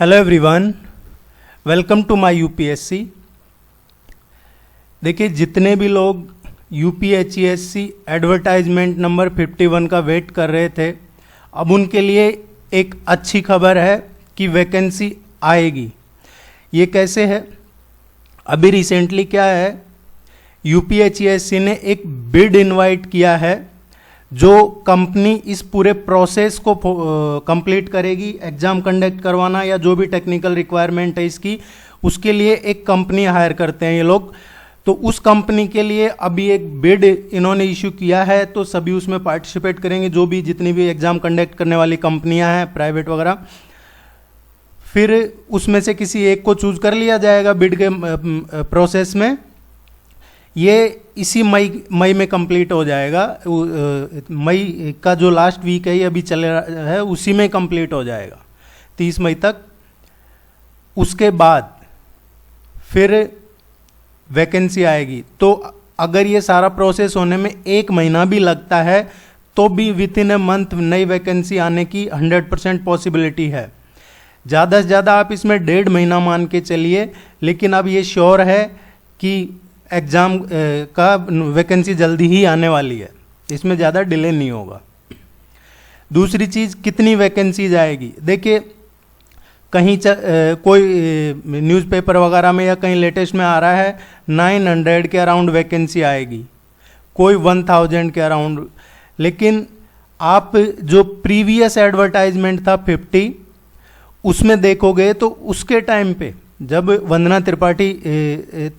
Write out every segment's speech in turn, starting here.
Hello everyone, welcome to my UPSC. देखिए, जितने भी लोग यूपीएचईएससी एडवर्टाइजमेंट नंबर 51 का वेट कर रहे थे, अब उनके लिए एक अच्छी खबर है कि वैकेंसी आएगी। ये कैसे है? अभी रिसेंटली क्या है, यूपीएचईएससी ने एक बिड इनवाइट किया है जो कंपनी इस पूरे प्रोसेस को कंप्लीट करेगी, एग्जाम कंडक्ट करवाना या जो भी टेक्निकल रिक्वायरमेंट है इसकी, उसके लिए एक कंपनी हायर करते हैं ये लोग। तो उस कंपनी के लिए अभी एक बिड इन्होंने इशू किया है, तो सभी उसमें पार्टिसिपेट करेंगे, जो भी जितनी भी एग्जाम कंडक्ट करने वाली कंपनियां हैं प्राइवेट वगैरह। फिर उसमें से किसी एक को चूज कर लिया जाएगा बिड के प्रोसेस में। ये इसी मई में कंप्लीट हो जाएगा। मई का जो लास्ट वीक है ये अभी चल रहा है, उसी में कंप्लीट हो जाएगा 30 मई तक। उसके बाद फिर वैकेंसी आएगी। तो अगर ये सारा प्रोसेस होने में 1 महीना भी लगता है तो भी विद इन ए मंथ नई वैकेंसी आने की 100% पॉसिबिलिटी है। ज़्यादा से ज़्यादा आप इसमें 1.5 महीना मान के चलिए, लेकिन अब ये श्योर है कि एग्ज़ाम का वैकेंसी जल्दी ही आने वाली है, इसमें ज़्यादा डिले नहीं होगा। दूसरी चीज़, कितनी वैकेंसीज आएगी? देखिए, कहीं कोई न्यूज़पेपर वगैरह में या कहीं लेटेस्ट में आ रहा है 900 के अराउंड वैकेंसी आएगी, कोई 1000 के अराउंड। लेकिन आप जो प्रीवियस एडवर्टाइजमेंट था 50, उसमें देखोगे तो उसके टाइम पे जब वंदना त्रिपाठी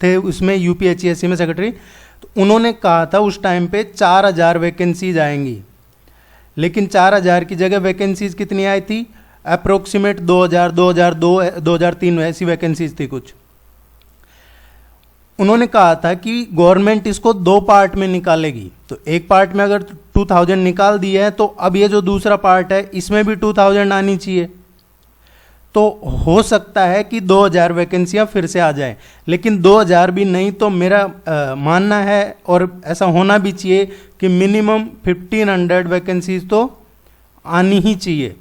थे उसमें यूपीएचईएससी में सेक्रेटरी, तो उन्होंने कहा था उस टाइम पे 4000 वैकेंसीज आएंगी। लेकिन 4000 की जगह वैकेंसीज कितनी आई थी? अप्रोक्सीमेट 2000, 2002, 2003 ऐसी वैकेंसीज थी कुछ। उन्होंने कहा था कि गवर्नमेंट इसको 2 पार्ट में निकालेगी। तो एक पार्ट में अगर 2000 निकाल दिए हैं तो अब ये जो दूसरा पार्ट है इसमें भी 2000 आनी चाहिए। तो हो सकता है कि 2000 वैकेंसियां फिर से आ जाए, लेकिन 2000 भी नहीं तो मेरा मानना है, और ऐसा होना भी चाहिए, कि मिनिमम 1500 वैकेंसीज तो आनी ही चाहिए।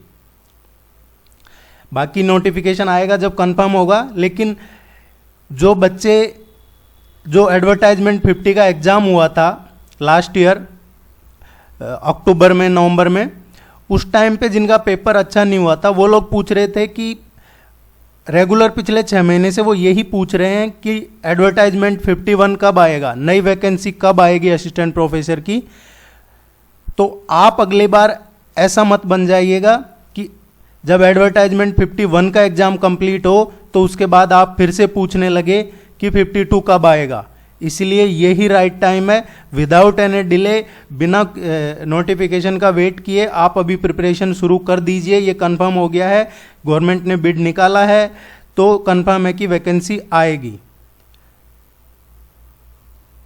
बाकी नोटिफिकेशन आएगा जब कंफर्म होगा। लेकिन जो बच्चे, जो एडवर्टाइजमेंट 50 का एग्ज़ाम हुआ था लास्ट ईयर अक्टूबर में, नवंबर में, उस टाइम पे जिनका पेपर अच्छा नहीं हुआ था वो लोग पूछ रहे थे कि रेगुलर पिछले 6 महीने से वो यही पूछ रहे हैं कि एडवर्टाइजमेंट 51 कब आएगा, नई वैकेंसी कब आएगी असिस्टेंट प्रोफेसर की। तो आप अगली बार ऐसा मत बन जाइएगा कि जब एडवर्टाइजमेंट 51 का एग्जाम कंप्लीट हो तो उसके बाद आप फिर से पूछने लगे कि 52 कब आएगा। इसलिए यही राइट टाइम है, विदाउट एनी डिले, बिना नोटिफिकेशन का वेट किए आप अभी प्रिपरेशन शुरू कर दीजिए। ये कंफर्म हो गया है, गवर्नमेंट ने बिड निकाला है, तो कंफर्म है कि वैकेंसी आएगी।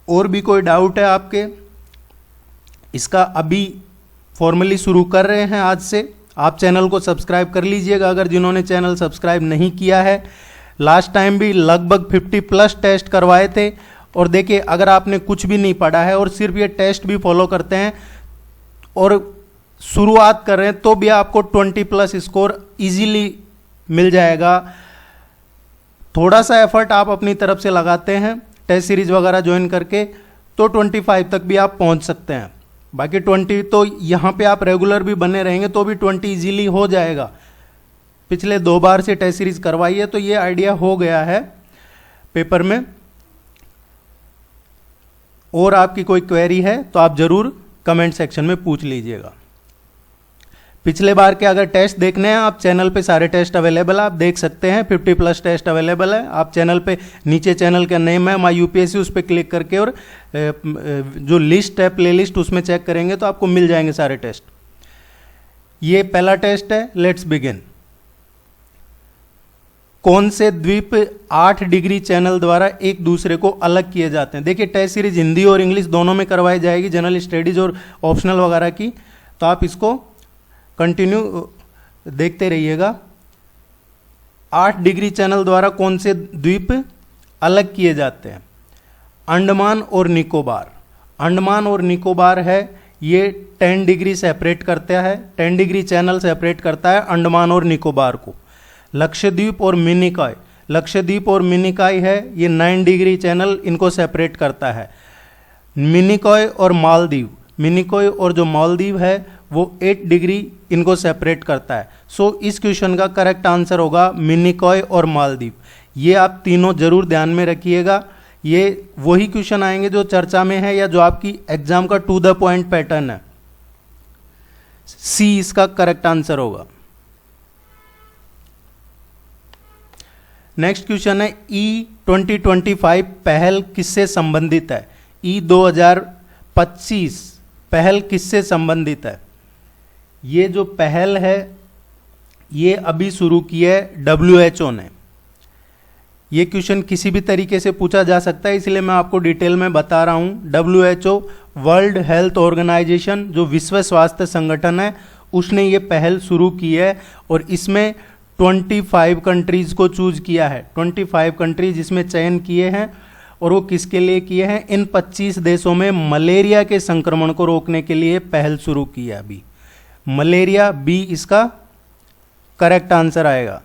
और भी कोई डाउट है आपके? इसका अभी फॉर्मली शुरू कर रहे हैं आज से। आप चैनल को सब्सक्राइब कर लीजिएगा अगर जिन्होंने चैनल सब्सक्राइब नहीं किया है। लास्ट टाइम भी लगभग 50+ टेस्ट करवाए थे, और देखिए, अगर आपने कुछ भी नहीं पढ़ा है और सिर्फ ये टेस्ट भी फॉलो करते हैं और शुरुआत कर रहे हैं तो भी आपको 20+ स्कोर इजीली मिल जाएगा। थोड़ा सा एफर्ट आप अपनी तरफ से लगाते हैं, टेस्ट सीरीज वगैरह ज्वाइन करके, तो 25 तक भी आप पहुंच सकते हैं। बाकी 20 तो यहाँ पे आप रेगुलर भी बने रहेंगे तो भी 20 इजीली हो जाएगा। पिछले 2 बार से टेस्ट सीरीज करवाई है तो ये आइडिया हो गया है पेपर में। और आपकी कोई क्वेरी है तो आप जरूर कमेंट सेक्शन में पूछ लीजिएगा। पिछले बार के अगर टेस्ट देखने हैं, आप चैनल पे सारे टेस्ट अवेलेबल है, आप देख सकते हैं। 50+ टेस्ट अवेलेबल है। आप चैनल पे नीचे चैनल का नेम है माय यूपीएससी, उस पर क्लिक करके और जो लिस्ट है, प्लेलिस्ट, उसमें चेक करेंगे तो आपको मिल जाएंगे सारे टेस्ट। ये पहला टेस्ट है, लेट्स बिगिन। कौन से द्वीप 8 डिग्री चैनल द्वारा एक दूसरे को अलग किए जाते हैं? देखिए, टेस्ट सीरीज हिंदी और इंग्लिश दोनों में करवाई जाएगी, जनरल स्टडीज और ऑप्शनल वगैरह की, तो आप इसको कंटिन्यू देखते रहिएगा। 8 डिग्री चैनल द्वारा कौन से द्वीप अलग किए जाते हैं? अंडमान और निकोबार। अंडमान और निकोबार है, ये 10 डिग्री सेपरेट करता है, 10 डिग्री चैनल सेपरेट करता है अंडमान और निकोबार को। लक्षद्वीप और मिनिकॉय, लक्षद्वीप और मिनिकॉय है ये 9 डिग्री चैनल इनको सेपरेट करता है। मिनिकॉय और मालदीव, मिनिकॉय और जो मालदीव है वो 8 डिग्री इनको सेपरेट करता है। सो इस क्वेश्चन का करेक्ट आंसर होगा मिनिकॉय और मालदीव। ये आप तीनों जरूर ध्यान में रखिएगा, ये वही क्वेश्चन आएंगे जो चर्चा में है या जो आपकी एग्जाम का टू द पॉइंट पैटर्न है। सी इसका करेक्ट आंसर होगा। नेक्स्ट क्वेश्चन है E2025 पहल किससे संबंधित है? E2025 पहल किससे संबंधित है? ये जो पहल है ये अभी शुरू की है WHO ने। ये क्वेश्चन किसी भी तरीके से पूछा जा सकता है, इसलिए मैं आपको डिटेल में बता रहा हूँ। WHO वर्ल्ड हेल्थ ऑर्गेनाइजेशन जो विश्व स्वास्थ्य संगठन है उसने ये पहल शुरू की है और इसमें 25 कंट्रीज को चूज किया है। 25 कंट्रीज इसमें चयन किए हैं और वो किसके लिए किए हैं? इन 25 देशों में मलेरिया के संक्रमण को रोकने के लिए पहल शुरू की है अभी। मलेरिया, बी इसका करेक्ट आंसर आएगा।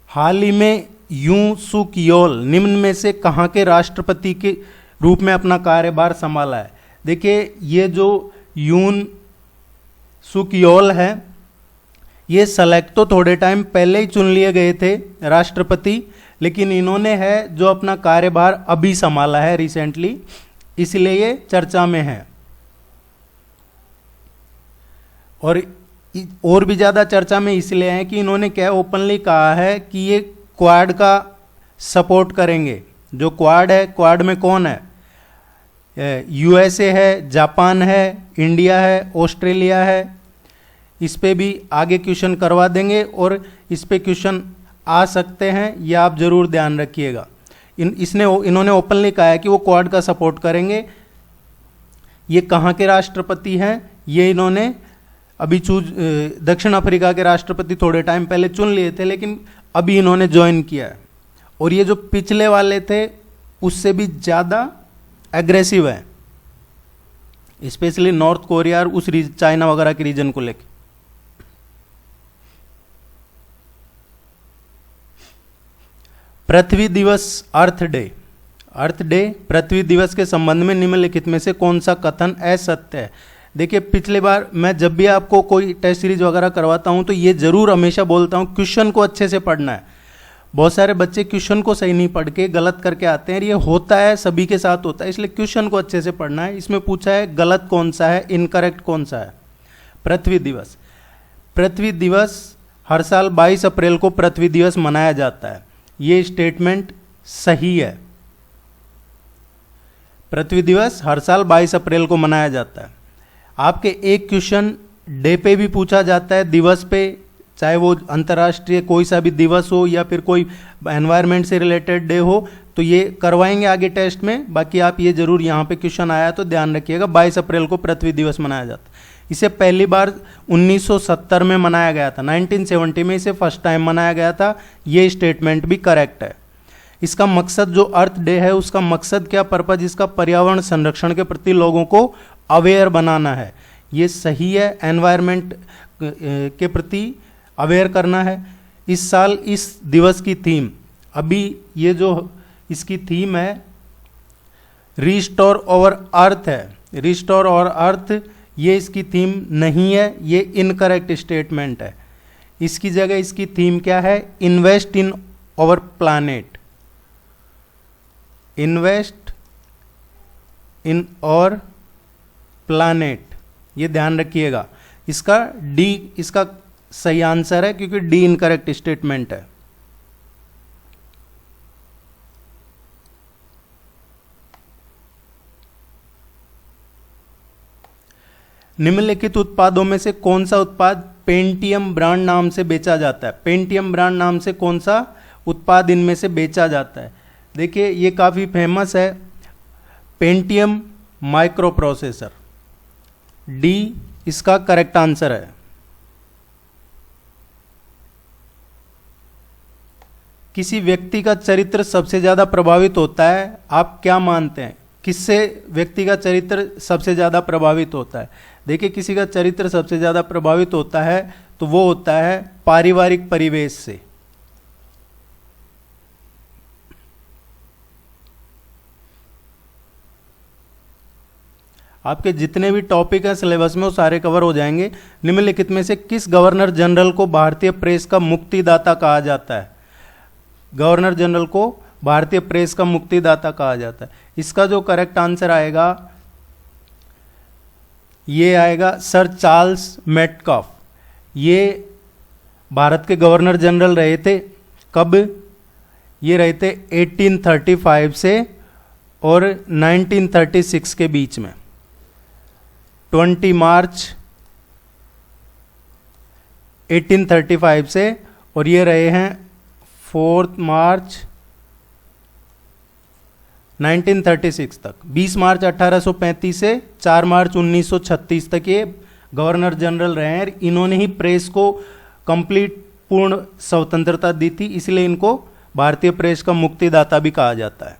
हाल ही में यूं सुक योल निम्न में से कहां के राष्ट्रपति के रूप में अपना कार्यभार संभाला है? देखिए ये जो यून सुक योल है ये सेलेक्ट तो थोड़े टाइम पहले ही चुन लिए गए थे राष्ट्रपति, लेकिन इन्होंने है जो अपना कार्यभार अभी संभाला है रिसेंटली, इसलिए ये चर्चा में है। और भी ज़्यादा चर्चा में इसलिए है कि इन्होंने क्या ओपनली कहा है कि ये क्वाड का सपोर्ट करेंगे। जो क्वाड है, क्वाड में कौन है? USA है, जापान है, इंडिया है, ऑस्ट्रेलिया है। इस पे भी आगे क्वेश्चन करवा देंगे और इस पे क्वेश्चन आ सकते हैं, ये आप जरूर ध्यान रखिएगा। इन्होंने ओपनली कहा है कि वो क्वाड का सपोर्ट करेंगे। ये कहाँ के राष्ट्रपति हैं? ये इन्होंने अभी दक्षिण अफ्रीका के राष्ट्रपति थोड़े टाइम पहले चुन लिए थे, लेकिन अभी इन्होंने ज्वाइन किया है। और ये जो पिछले वाले थे उससे भी ज़्यादा एग्रेसिव है, स्पेशली नॉर्थ कोरिया और उस चाइना वगैरह के रीजन को लेकर। पृथ्वी दिवस, अर्थ डे, अर्थ डे पृथ्वी दिवस के संबंध में निम्नलिखित में से कौन सा कथन असत्य है? देखिए पिछले बार मैं जब भी आपको कोई टेस्ट सीरीज वगैरह करवाता हूं तो ये जरूर हमेशा बोलता हूं क्वेश्चन को अच्छे से पढ़ना है। बहुत सारे बच्चे क्वेश्चन को सही नहीं पढ़ के गलत करके आते हैं, ये होता है, सभी के साथ होता है, इसलिए क्वेश्चन को अच्छे से पढ़ना है। इसमें पूछा है गलत कौन सा है, इनकरेक्ट कौन सा है? पृथ्वी दिवस, पृथ्वी दिवस हर साल 22 अप्रैल को पृथ्वी दिवस मनाया जाता है, ये स्टेटमेंट सही है। पृथ्वी दिवस हर साल 22 अप्रैल को मनाया जाता है। आपके एक क्वेश्चन डे पे भी पूछा जाता है, दिवस पे, चाहे वो अंतर्राष्ट्रीय कोई सा भी दिवस हो या फिर कोई एनवायरनमेंट से रिलेटेड डे हो, तो ये करवाएंगे आगे टेस्ट में। बाकी आप ये जरूर यहाँ पे क्वेश्चन आया तो ध्यान रखिएगा, 22 अप्रैल को पृथ्वी दिवस मनाया जाता है। इसे पहली बार 1970 में मनाया गया था, 1970 में इसे फर्स्ट टाइम मनाया गया था। ये स्टेटमेंट भी करेक्ट है। इसका मकसद जो अर्थ डे है उसका मकसद क्या, पर्पज इसका पर्यावरण संरक्षण के प्रति लोगों को अवेयर बनाना है, ये सही है। एनवायरनमेंट के प्रति अवेयर करना है। इस साल इस दिवस की थीम, अभी ये जो इसकी थीम है रिस्टोर आवर अर्थ है, रिस्टोर आवर अर्थ, ये इसकी थीम नहीं है, ये इनकरेक्ट स्टेटमेंट है। इसकी जगह इसकी थीम क्या है? Invest in our planet, invest in our planet, ये ध्यान रखिएगा। इसका डी इसका सही आंसर है क्योंकि डी इनकरेक्ट स्टेटमेंट है। निम्नलिखित उत्पादों में से कौन सा उत्पाद पेंटियम ब्रांड नाम से बेचा जाता है? पेंटियम ब्रांड नाम से कौन सा उत्पाद इनमें से बेचा जाता है? देखिए ये काफी फेमस है, पेंटियम माइक्रो प्रोसेसर, डी इसका करेक्ट आंसर है। किसी व्यक्ति का चरित्र सबसे ज्यादा प्रभावित होता है, आप क्या मानते हैं? किससे व्यक्ति का चरित्र सबसे ज़्यादा प्रभावित होता है? देखिए, किसी का चरित्र सबसे ज़्यादा प्रभावित होता है तो वो होता है पारिवारिक परिवेश से। आपके जितने भी टॉपिक हैं सिलेबस में वो सारे कवर हो जाएंगे। निम्नलिखित में से किस गवर्नर जनरल को भारतीय प्रेस का मुक्तिदाता कहा जाता है? गवर्नर जनरल को भारतीय प्रेस का मुक्तिदाता कहा जाता है। इसका जो करेक्ट आंसर आएगा ये आएगा सर चार्ल्स मेटकॉफ। ये भारत के गवर्नर जनरल रहे थे। कब? ये रहे थे 1835 से और 1936 के बीच में। 20 मार्च 1835 से और ये रहे हैं 4 मार्च 1936 तक। 20 मार्च 1835 से 4 मार्च 1936 तक ये गवर्नर जनरल रहे हैं। इन्होंने ही प्रेस को कंप्लीट पूर्ण स्वतंत्रता दी थी, इसलिए इनको भारतीय प्रेस का मुक्तिदाता भी कहा जाता है।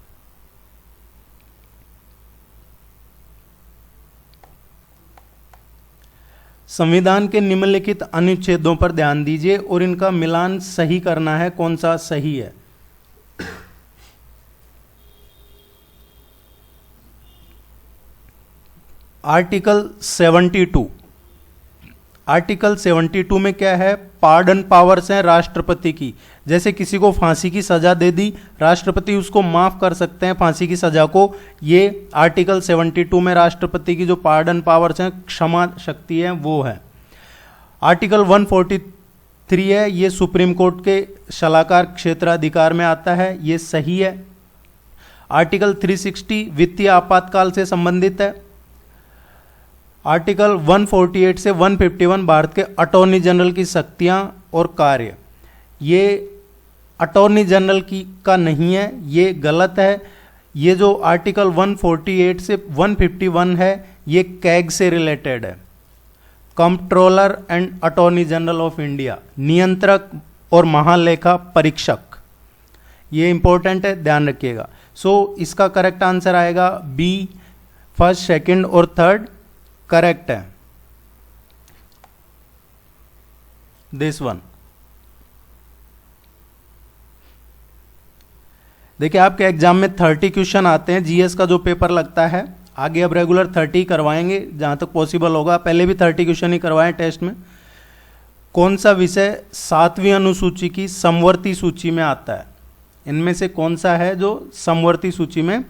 संविधान के निम्नलिखित अनुच्छेदों पर ध्यान दीजिए और इनका मिलान सही करना है, कौन सा सही है। आर्टिकल 72। आर्टिकल 72 में क्या है? पार्डन पावर्स हैं राष्ट्रपति की। जैसे किसी को फांसी की सजा दे दी, राष्ट्रपति उसको माफ कर सकते हैं फांसी की सजा को। ये आर्टिकल 72 में राष्ट्रपति की जो पार्डन पावर्स हैं, क्षमा शक्ति है, वो है। आर्टिकल 143 है, ये सुप्रीम कोर्ट के सलाहकार क्षेत्राधिकार में आता है, ये सही है। आर्टिकल 360 वित्तीय आपातकाल से संबंधित है। आर्टिकल 148 से 151 भारत के अटॉर्नी जनरल की शक्तियां और कार्य, ये अटॉर्नी जनरल की का नहीं है, ये गलत है। ये जो आर्टिकल 148 से 151 है ये कैग से रिलेटेड है, controller and attorney general of India, नियंत्रक और महालेखा परीक्षक। ये इंपॉर्टेंट है, ध्यान रखिएगा। सो इसका करेक्ट आंसर आएगा बी, फर्स्ट, सेकंड और थर्ड करेक्ट है, दिस वन। देखिए, आपके एग्जाम में 30 क्वेश्चन आते हैं, जीएस का जो पेपर लगता है। आगे अब रेगुलर 30 करवाएंगे जहां तक पॉसिबल होगा, पहले भी 30 क्वेश्चन ही करवाएं टेस्ट में। कौन सा विषय 7वीं अनुसूची की समवर्ती सूची में आता है? इनमें से कौन सा है जो समवर्ती सूची में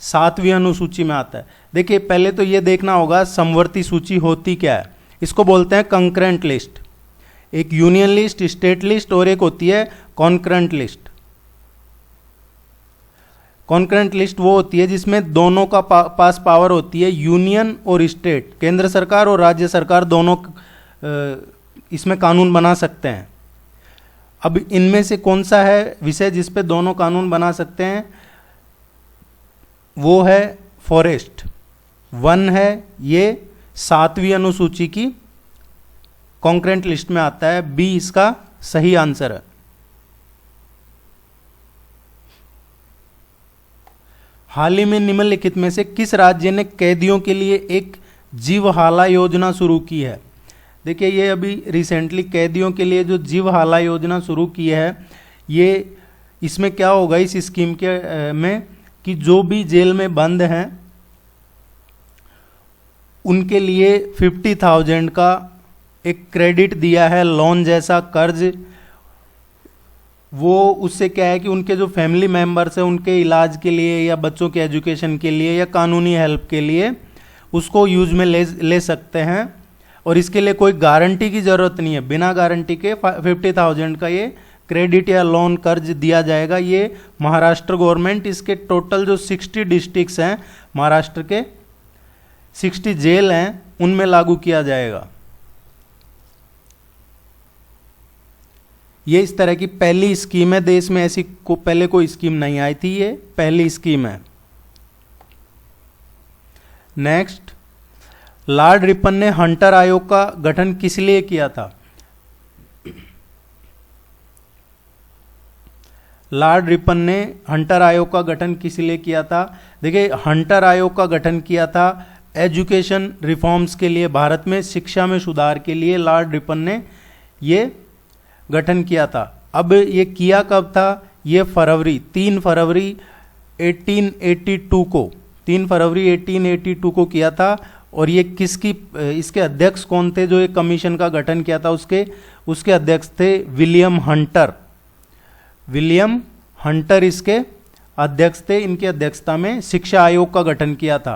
7वीं अनुसूची में आता है? देखिए, पहले तो ये देखना होगा समवर्ती सूची होती क्या है। इसको बोलते हैं कंकरेंट लिस्ट। एक यूनियन लिस्ट, स्टेट लिस्ट और एक होती है कॉन्करेंट लिस्ट। कॉन्करेंट लिस्ट वो होती है जिसमें दोनों का पास पावर होती है, यूनियन और स्टेट, केंद्र सरकार और राज्य सरकार दोनों इसमें कानून बना सकते हैं। अब इनमें से कौन सा है विषय जिस पे दोनों कानून बना सकते हैं? वो है फॉरेस्ट, वन है। ये 7वीं अनुसूची की कॉन्करेंट लिस्ट में आता है, बी इसका सही आंसर है। हाल ही में निम्नलिखित में से किस राज्य ने कैदियों के लिए एक जीवहाला योजना शुरू की है? देखिए, ये अभी रिसेंटली कैदियों के लिए जो जीवहाला योजना शुरू की है, ये इसमें क्या होगा इस स्कीम के में कि जो भी जेल में बंद हैं उनके लिए 50,000 का एक क्रेडिट दिया है, लोन जैसा कर्ज। वो उससे क्या है कि उनके जो फैमिली मेंबर्स हैं उनके इलाज के लिए या बच्चों के एजुकेशन के लिए या कानूनी हेल्प के लिए उसको यूज में ले सकते हैं। और इसके लिए कोई गारंटी की ज़रूरत नहीं है, बिना गारंटी के 50,000 का ये क्रेडिट या लोन कर्ज दिया जाएगा। ये महाराष्ट्र गवर्नमेंट, इसके टोटल जो 60 डिस्ट्रिक्ट्स हैं महाराष्ट्र के, 60 जेल हैं, उनमें लागू किया जाएगा। ये इस तरह की पहली स्कीम है देश में, ऐसी पहले कोई स्कीम नहीं आई थी, ये पहली स्कीम है। नेक्स्ट, लॉर्ड रिपन ने हंटर आयोग का गठन किस लिए किया था? लॉर्ड रिपन ने हंटर आयोग का गठन किस लिए किया था? देखिए, हंटर आयोग का गठन किया था एजुकेशन रिफॉर्म्स के लिए, भारत में शिक्षा में सुधार के लिए लॉर्ड रिपन ने ये गठन किया था। अब ये किया कब था? ये 3 फरवरी 1882 को 3 फरवरी 1882 को किया था। और ये किसकी, इसके अध्यक्ष कौन थे जो एक कमीशन का गठन किया था? उसके अध्यक्ष थे विलियम हंटर इसके अध्यक्ष थे। इनकी अध्यक्षता में शिक्षा आयोग का गठन किया था।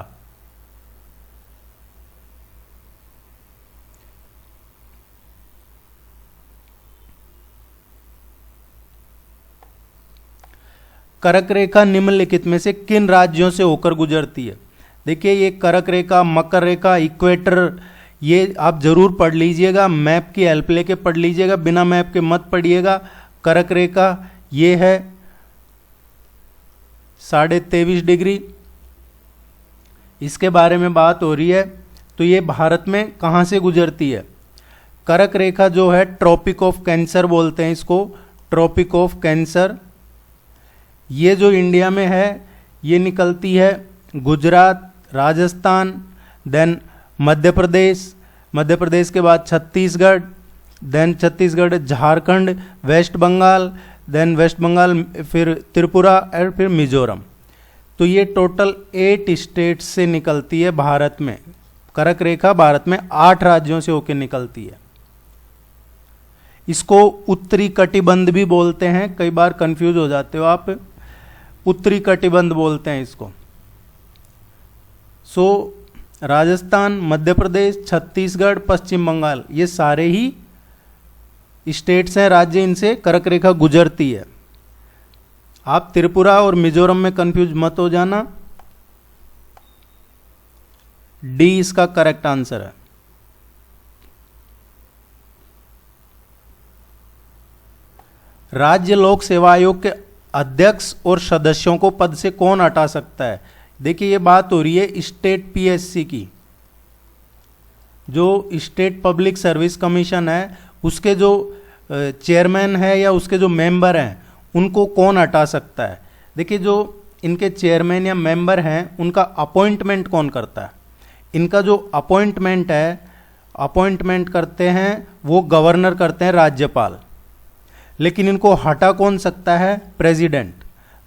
कर्क रेखा निम्नलिखित में से किन राज्यों से होकर गुजरती है? देखिए, ये कर्क रेखा, मकर रेखा, इक्वेटर, ये आप जरूर पढ़ लीजिएगा, मैप की हेल्प लेके पढ़ लीजिएगा, बिना मैप के मत पढ़िएगा। कर्क रेखा ये है 23.5 डिग्री, इसके बारे में बात हो रही है। तो ये भारत में कहाँ से गुजरती है? कर्क रेखा जो है ट्रॉपिक ऑफ कैंसर बोलते हैं इसको, ट्रॉपिक ऑफ कैंसर। ये जो इंडिया में है ये निकलती है गुजरात, राजस्थान, देन मध्य प्रदेश के बाद Chhattisgarh, then Chhattisgarh Jharkhand, West Bengal, then West Bengal फिर त्रिपुरा और फिर मिजोरम। तो ये टोटल 8 स्टेट से निकलती है भारत में। कर्क रेखा भारत में 8 राज्यों से होकर निकलती है। इसको उत्तरी कटिबंध भी बोलते हैं, कई बार कंफ्यूज हो जाते हो आप, उत्तरी कटिबंध बोलते हैं इसको। राजस्थान, मध्य प्रदेश, छत्तीसगढ़, पश्चिम बंगाल, ये सारे ही स्टेट्स हैं, राज्य, इनसे कर्क रेखा गुजरती है। आप त्रिपुरा और मिजोरम में कंफ्यूज मत हो जाना। डी इसका करेक्ट आंसर है। राज्य लोक सेवा आयोग के अध्यक्ष और सदस्यों को पद से कौन हटा सकता है? देखिए, ये बात हो रही है स्टेट पीएससी की। जो स्टेट पब्लिक सर्विस कमीशन है उसके जो चेयरमैन है या उसके जो मेंबर हैं उनको कौन हटा सकता है? देखिए, जो इनके चेयरमैन या मेंबर हैं उनका अपॉइंटमेंट कौन करता है? इनका जो अपॉइंटमेंट है, अपॉइंटमेंट करते हैं वो गवर्नर करते हैं, राज्यपाल। लेकिन इनको हटा कौन सकता है? प्रेसिडेंट,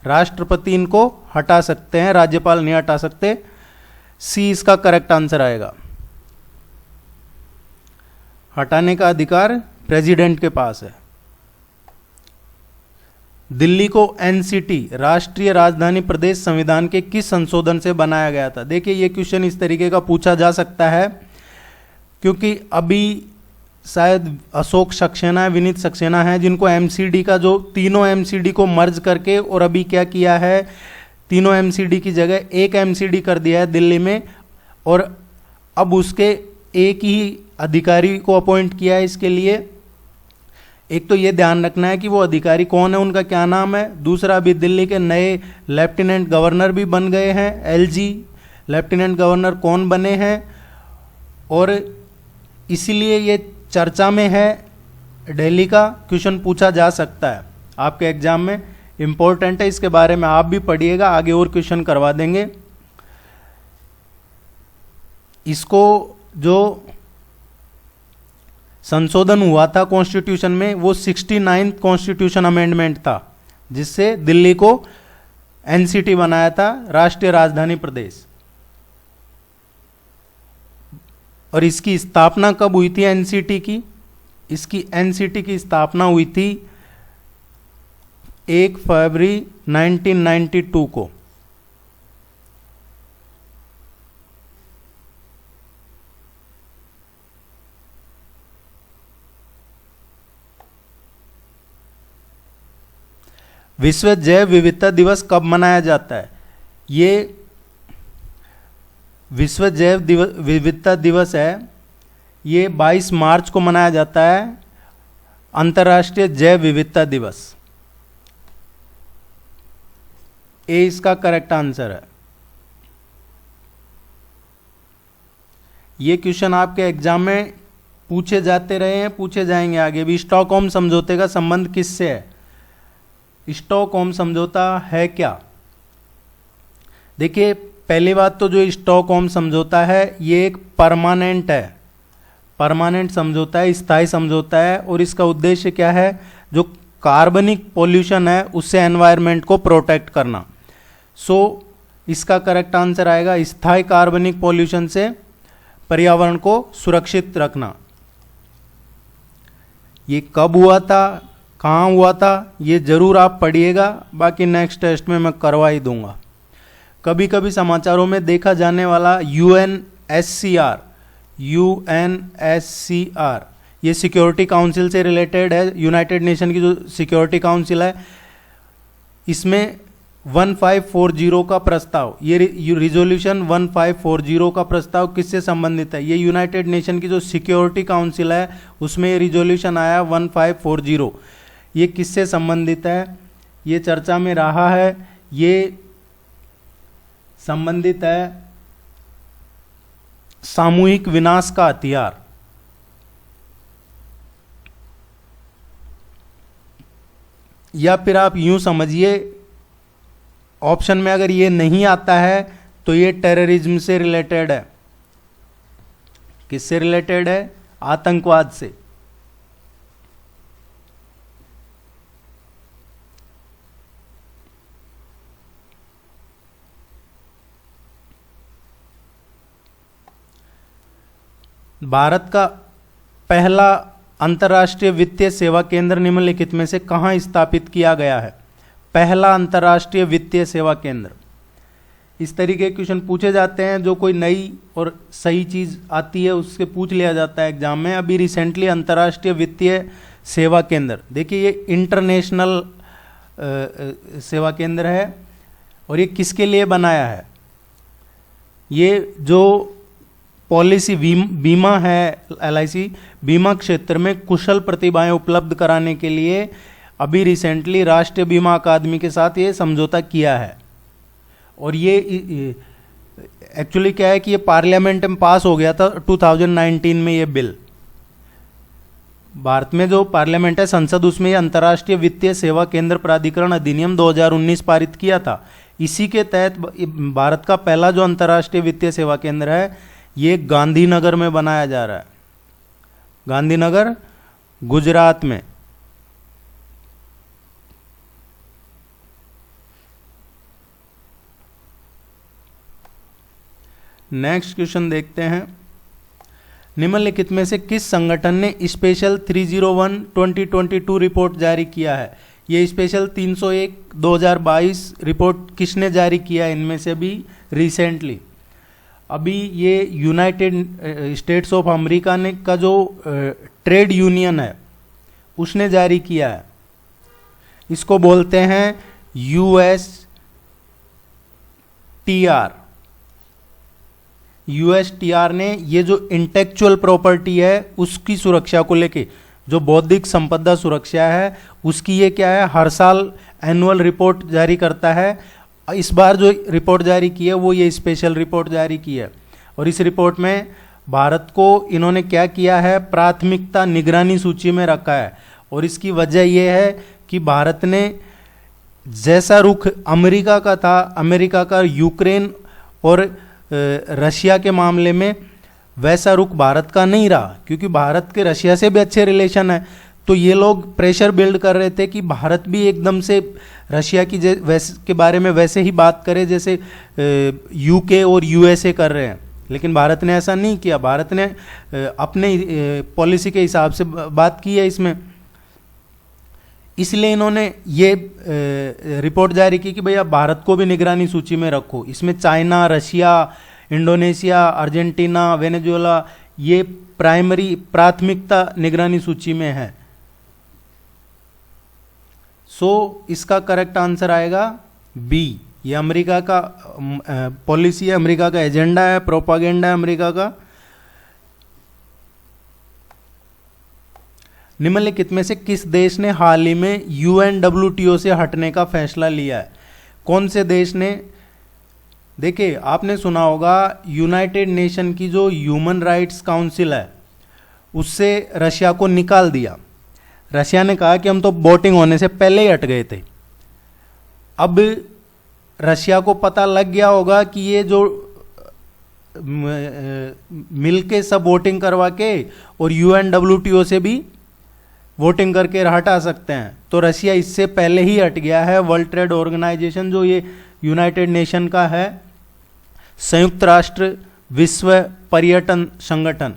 राष्ट्रपति इनको हटा सकते हैं, राज्यपाल नहीं हटा सकते। सी इसका करेक्ट आंसर आएगा। हटाने का अधिकार प्रेसिडेंट के पास है। दिल्ली को एनसीटी, राष्ट्रीय राजधानी प्रदेश, संविधान के किस संशोधन से बनाया गया था? देखिए, ये क्वेश्चन इस तरीके का पूछा जा सकता है क्योंकि अभी शायद अशोक सक्सेना, विनीत सक्सेना है जिनको एमसीडी का, जो तीनों एमसीडी को मर्ज करके और अभी क्या किया है, तीनों एमसीडी की जगह एक एमसीडी कर दिया है दिल्ली में, और अब उसके एक ही अधिकारी को अपॉइंट किया है इसके लिए। एक तो ये ध्यान रखना है कि वो अधिकारी कौन है, उनका क्या नाम है। दूसरा, अभी दिल्ली के नए लेफ्टिनेंट गवर्नर भी बन गए हैं, एलजी लेफ्टिनेंट गवर्नर कौन बने हैं, और इसीलिए ये चर्चा में है। दिल्ली का क्वेश्चन पूछा जा सकता है आपके एग्जाम में, इंपॉर्टेंट है, इसके बारे में आप भी पढ़िएगा, आगे और क्वेश्चन करवा देंगे। इसको जो संशोधन हुआ था कॉन्स्टिट्यूशन में वो 69th कॉन्स्टिट्यूशन अमेंडमेंट था, जिससे दिल्ली को एनसीटी बनाया था, राष्ट्रीय राजधानी प्रदेश। और इसकी स्थापना कब हुई थी एनसीटी की? इसकी एनसीटी की स्थापना हुई थी 1 फरवरी 1992 को। विश्व जैव विविधता दिवस कब मनाया जाता है? ये विश्व जैव विविधता दिवस है, ये 22 मार्च को मनाया जाता है, अंतर्राष्ट्रीय जैव विविधता दिवस। ए इसका करेक्ट आंसर है। ये क्वेश्चन आपके एग्जाम में पूछे जाते रहे हैं, पूछे जाएंगे आगे भी। स्टॉकहोम समझौते का संबंध किससे है? स्टॉकहोम समझौता है क्या? देखिए, पहली बात तो जो स्टॉकहोम समझौता है ये एक परमानेंट है, परमानेंट समझौता है, स्थायी समझौता है। और इसका उद्देश्य क्या है? जो कार्बनिक पोल्यूशन है उससे एनवायरनमेंट को प्रोटेक्ट करना। सो इसका करेक्ट आंसर आएगा स्थायी कार्बनिक पोल्यूशन से पर्यावरण को सुरक्षित रखना। ये कब हुआ था, कहाँ हुआ था, ये जरूर आप पढ़िएगा, बाकी नेक्स्ट टेस्ट में मैं करवा ही दूंगा। कभी कभी समाचारों में देखा जाने वाला UNSCR, ये सिक्योरिटी काउंसिल से रिलेटेड है, यूनाइटेड नेशन की जो सिक्योरिटी काउंसिल है, इसमें 1540 का प्रस्ताव, ये रिजोल्यूशन 1540 का प्रस्ताव किससे संबंधित है? ये यूनाइटेड नेशन की जो सिक्योरिटी काउंसिल है उसमें ये रिजोल्यूशन आया 1540, ये किससे संबंधित है? ये चर्चा में रहा है, ये संबंधित है सामूहिक विनाश का हथियार। या फिर आप यूं समझिए, ऑप्शन में अगर ये नहीं आता है तो ये टेररिज्म से रिलेटेड है। किससे रिलेटेड है? आतंकवाद से। भारत का पहला अंतर्राष्ट्रीय वित्तीय सेवा केंद्र निम्नलिखित में से कहाँ स्थापित किया गया है? पहला अंतर्राष्ट्रीय वित्तीय सेवा केंद्र। इस तरीके के क्वेश्चन पूछे जाते हैं, जो कोई नई और सही चीज़ आती है उससे पूछ लिया जाता है एग्जाम में। अभी रिसेंटली अंतर्राष्ट्रीय वित्तीय सेवा केंद्र, देखिए ये इंटरनेशनल सेवा केंद्र है और ये किसके लिए बनाया है? ये जो पॉलिसी बीमा है, LIC बीमा क्षेत्र में कुशल प्रतिभाएं उपलब्ध कराने के लिए अभी रिसेंटली राष्ट्रीय बीमा अकादमी के साथ ये समझौता किया है। और ये एक्चुअली क्या है कि ये पार्लियामेंट में पास हो गया था 2019 में। ये बिल भारत में जो पार्लियामेंट है, संसद, उसमें ये अंतर्राष्ट्रीय वित्तीय सेवा केंद्र प्राधिकरण अधिनियम 2019 पारित किया था। इसी के तहत भारत का पहला जो अंतर्राष्ट्रीय वित्तीय सेवा केंद्र है ये गांधीनगर में बनाया जा रहा है, गांधीनगर, गुजरात में। नेक्स्ट क्वेश्चन देखते हैं। निम्नलिखित में से किस संगठन ने स्पेशल 301/2022 रिपोर्ट जारी किया है? ये स्पेशल 301/2022 रिपोर्ट किसने जारी किया है? इनमें से भी रिसेंटली अभी ये यूनाइटेड स्टेट्स ऑफ अमेरिका ने का जो ट्रेड यूनियन है उसने जारी किया है। इसको बोलते हैं USTR ने ये जो इंटेलेक्चुअल प्रॉपर्टी है उसकी सुरक्षा को लेके, जो बौद्धिक संपदा सुरक्षा है उसकी, ये क्या है, हर साल एनुअल रिपोर्ट जारी करता है। इस बार जो रिपोर्ट जारी की है वो ये स्पेशल रिपोर्ट जारी की है। और इस रिपोर्ट में भारत को इन्होंने क्या किया है? प्राथमिकता निगरानी सूची में रखा है। और इसकी वजह ये है कि भारत ने जैसा रुख अमेरिका का था, अमेरिका का यूक्रेन और रशिया के मामले में, वैसा रुख भारत का नहीं रहा, क्योंकि भारत के रशिया से भी अच्छे रिलेशन है। तो ये लोग प्रेशर बिल्ड कर रहे थे कि भारत भी एकदम से रशिया की के बारे में वैसे ही बात करे जैसे UK और USA कर रहे हैं। लेकिन भारत ने ऐसा नहीं किया, भारत ने अपने पॉलिसी के हिसाब से बात की है इसमें। इसलिए इन्होंने ये रिपोर्ट जारी की कि भैया भारत को भी निगरानी सूची में रखो। इसमें China, Russia, Indonesia, Argentina, Venezuela ये प्राथमिकता निगरानी सूची में है। इसका करेक्ट आंसर आएगा B। ये अमेरिका का पॉलिसी है, अमेरिका का एजेंडा है, प्रोपागेंडा है अमेरिका का। निम्नलिखित में से किस देश ने हाल ही में UNWTO से हटने का फैसला लिया है? कौन से देश ने? देखिए, आपने सुना होगा यूनाइटेड नेशन की जो ह्यूमन राइट्स काउंसिल है उससे रशिया को निकाल दिया। रशिया ने कहा कि हम तो वोटिंग होने से पहले ही हट गए थे, अब रशिया को पता लग गया होगा कि ये जो मिलके सब वोटिंग करवा के और UNWTO से भी वोटिंग करके हटा सकते हैं, तो रशिया इससे पहले ही हट गया है। वर्ल्ड ट्रेड ऑर्गेनाइजेशन जो ये यूनाइटेड नेशन का है, संयुक्त राष्ट्र विश्व पर्यटन संगठन,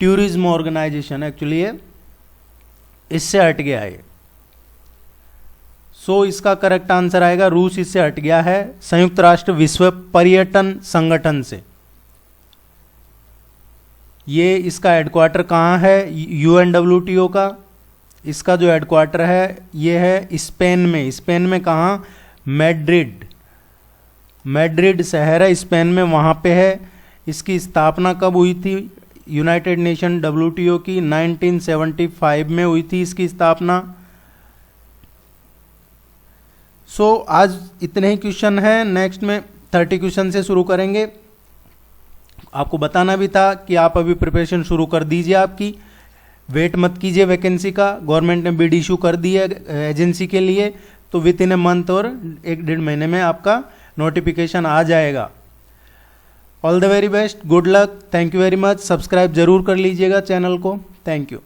टूरिज्म ऑर्गेनाइजेशन एक्चुअली ये, इससे हट गया है। सो इसका करेक्ट आंसर आएगा रूस इससे हट गया है संयुक्त राष्ट्र विश्व पर्यटन संगठन से। ये इसका हेडक्वार्टर कहाँ है UNWTO का? इसका जो हेडक्वार्टर है ये है स्पेन में। स्पेन में कहाँ? मैड्रिड। मैड्रिड शहर है स्पेन में, वहाँ पे है। इसकी स्थापना कब हुई थी यूनाइटेड नेशन WTO की? 1975 में हुई थी इसकी स्थापना। सो आज इतने ही क्वेश्चन हैं। नेक्स्ट में 30 क्वेश्चन से शुरू करेंगे। आपको बताना भी था कि आप अभी प्रिपरेशन शुरू कर दीजिए आपकी, वेट मत कीजिए वैकेंसी का। गवर्नमेंट ने बिड इशू कर दी है एजेंसी के लिए, तो विद इन ए मंथ और 1-1.5 महीने में आपका नोटिफिकेशन आ जाएगा। All the very best, good luck, thank you very much. Subscribe जरूर कर लीजिएगा चैनल को। Thank you.